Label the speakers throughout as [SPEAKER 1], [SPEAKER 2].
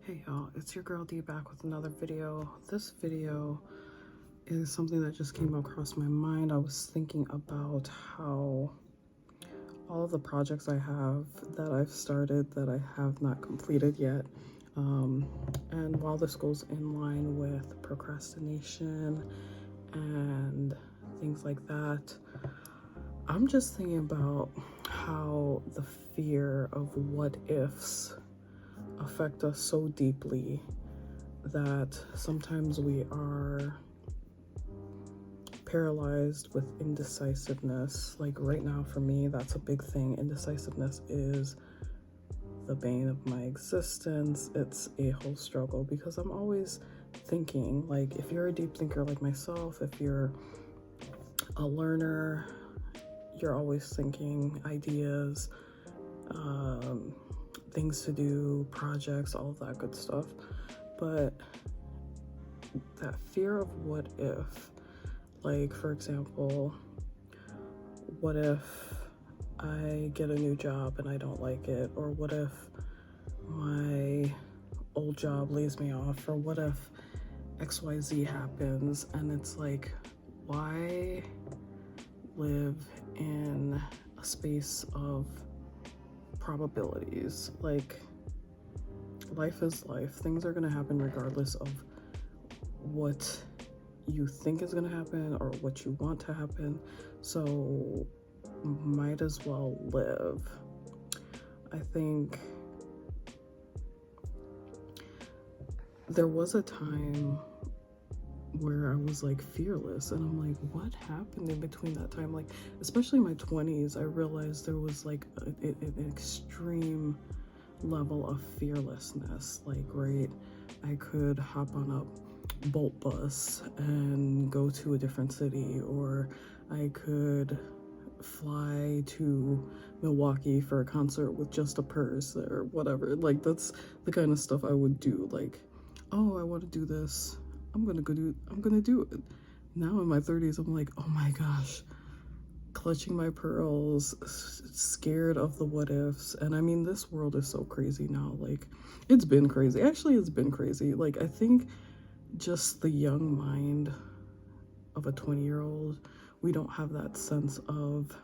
[SPEAKER 1] Hey y'all, it's your girl D back with another video. This video is something that just came across my mind. I was thinking about how all of the projects I have that I've started that I have not completed yet. And while this goes in line with procrastination and things like that, I'm just thinking about how the fear of what ifs affect us so deeply that sometimes we are paralyzed with indecisiveness. Like right now for me, that's a big thing. Indecisiveness is the bane of my existence. It's a whole struggle because I'm always thinking. Like, if you're a deep thinker like myself, if you're a learner, you're always thinking ideas, things to do, projects, all of that good stuff. But that fear of what if, like, for example, what if I get a new job and I don't like it? Or what if my old job lays me off? Or what if XYZ happens? And it's like, why live in a space of probabilities? Like, life is life. Things are gonna happen regardless of what you think is gonna happen or what you want to happen. So might as well live. I think there was a time where I was like fearless, and I'm like, what happened in between that time? Like, especially my 20s, I realized there was like an extreme level of fearlessness. Like, right, I could hop on a Bolt bus and go to a different city, or I could fly to Milwaukee for a concert with just a purse or whatever. Like, that's the kind of stuff I would do. Like, oh, I want to do this, I'm gonna do it. Now in my 30s, I'm like, oh my gosh, clutching my pearls, scared of the what ifs. And I mean, this world is so crazy now. Like, it's been crazy. Actually, it's been crazy. Like, I think just the young mind of a 20-year-old, we don't have that sense of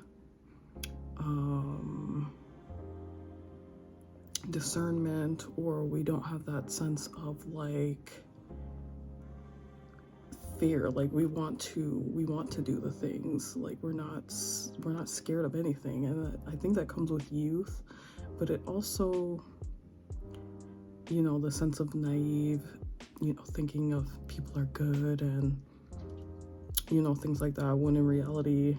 [SPEAKER 1] discernment, or we don't have that sense of like fear. Like, we want to do the things. Like, we're not scared of anything. And I think that comes with youth, but it also, you know, the sense of naive, you know, thinking of people are good and, you know, things like that, when in reality,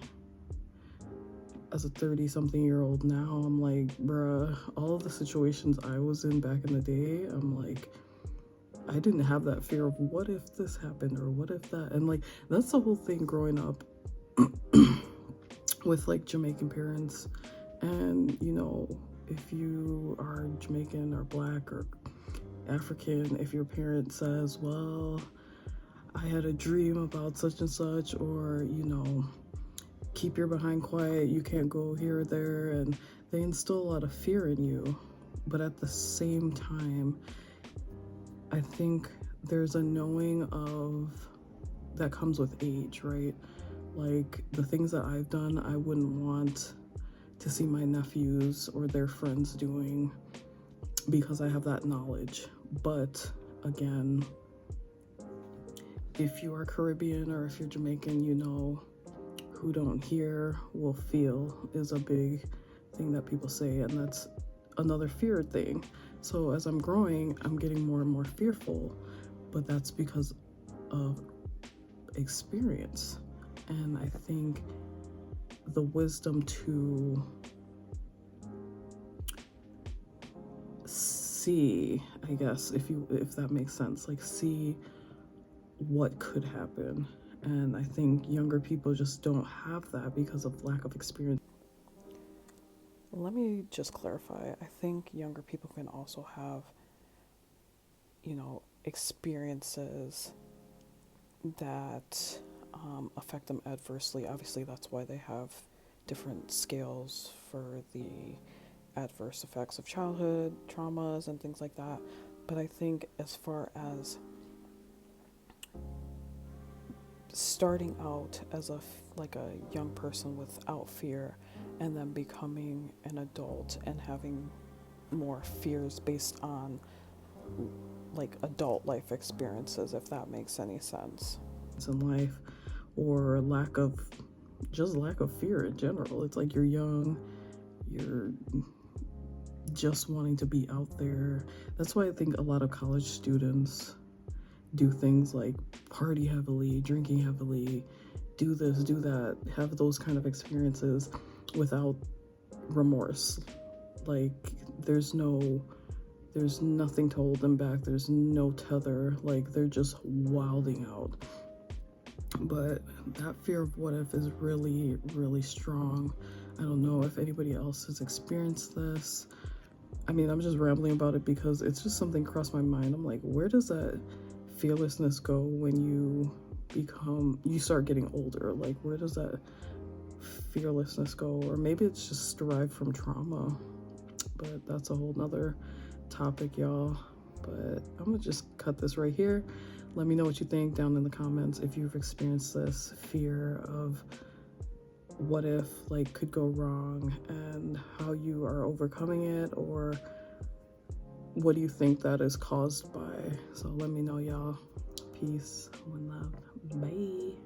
[SPEAKER 1] as a 30-something-year-old now, I'm like, bruh, all of the situations I was in back in the day, I'm like, I didn't have that fear of what if this happened or what if that. And like, that's the whole thing growing up with like Jamaican parents. And, you know, if you are Jamaican or Black or African, if your parent says, well, I had a dream about such and such, or, you know, keep your behind quiet, you can't go here or there, and they instill a lot of fear in you. But at the same time, I think there's a knowing of that comes with age, right? Like, the things that I've done, I wouldn't want to see my nephews or their friends doing, because I have that knowledge. But again, if you are Caribbean or if you're Jamaican, you know, who don't hear will feel is a big thing that people say, and that's another fear thing. So as I'm growing, I'm getting more and more fearful, but that's because of experience. And I think the wisdom to see, I guess, if that makes sense, like, see what could happen. And I think younger people just don't have that because of lack of experience. Let me just clarify. I think younger people can also have, you know, experiences that affect them adversely. Obviously, that's why they have different scales for the adverse effects of childhood traumas and things like that. But I think as far as starting out as like a young person without fear, and then becoming an adult and having more fears based on like adult life experiences, if that makes any sense. It's in life, or lack of fear in general. It's like you're young, you're just wanting to be out there. That's why I think a lot of college students do things like party heavily, drinking heavily, do this, do that, have those kind of experiences without remorse. Like there's nothing to hold them back. There's no tether. Like they're just wilding out. But that fear of what if is really, really strong. I don't know if anybody else has experienced this. I mean, I'm just rambling about it because it's just something crossed my mind. I'm like, where does that fearlessness go when you start getting older? Like, where does that fearlessness go? Or maybe it's just derived from trauma. But that's a whole nother topic, y'all. But I'm gonna just cut this right here. Let me know what you think down in the comments if you've experienced this fear of what if like could go wrong and how you are overcoming it, or what do you think that is caused by. So let me know, y'all. Peace, one love, bye.